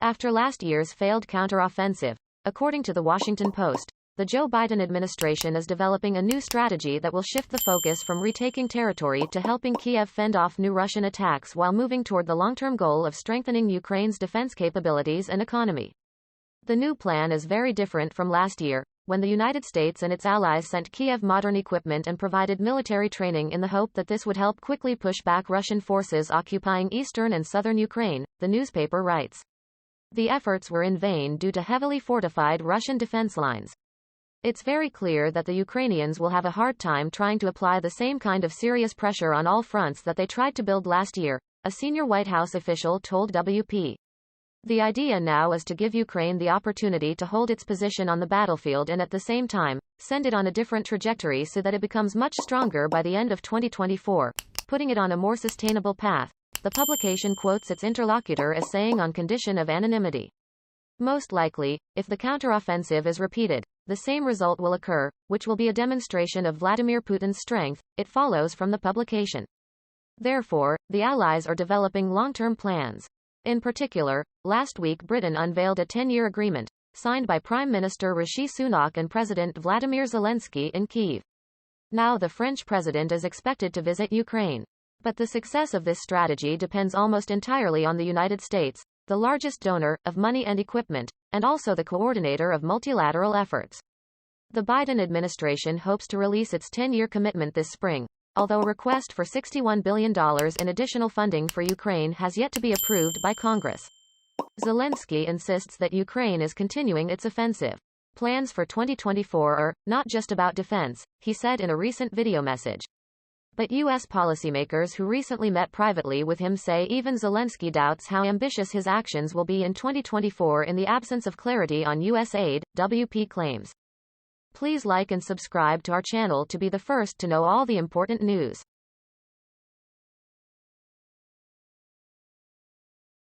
After last year's failed counteroffensive, according to the Washington Post, the Joe Biden administration is developing a new strategy that will shift the focus from retaking territory to helping Kiev fend off new Russian attacks while moving toward the long-term goal of strengthening Ukraine's defense capabilities and economy. The new plan is very different from last year, when the United States and its allies sent Kiev modern equipment and provided military training in the hope that this would help quickly push back Russian forces occupying eastern and southern Ukraine, the newspaper writes. The efforts were in vain due to heavily fortified Russian defense lines. It's very clear that the Ukrainians will have a hard time trying to apply the same kind of serious pressure on all fronts that they tried to build last year, a senior White House official told WP. The idea now is to give Ukraine the opportunity to hold its position on the battlefield and at the same time, send it on a different trajectory so that it becomes much stronger by the end of 2024, putting it on a more sustainable path. The publication quotes its interlocutor as saying on condition of anonymity. Most likely, if the counteroffensive is repeated, the same result will occur, which will be a demonstration of Vladimir Putin's strength, it follows from the publication. Therefore, the Allies are developing long-term plans. In particular, last week Britain unveiled a 10-year agreement, signed by Prime Minister Rishi Sunak and President Vladimir Zelensky in Kyiv. Now the French president is expected to visit Ukraine. But the success of this strategy depends almost entirely on the United States, the largest donor of money and equipment, and also the coordinator of multilateral efforts. The Biden administration hopes to release its 10-year commitment this spring, although a request for $61 billion in additional funding for Ukraine has yet to be approved by Congress. Zelensky insists that Ukraine is continuing its offensive. Plans for 2024 are not just about defense, he said in a recent video message. But U.S. policymakers who recently met privately with him say even Zelensky doubts how ambitious his actions will be in 2024 in the absence of clarity on U.S. aid, WP claims. Please like and subscribe to our channel to be the first to know all the important news.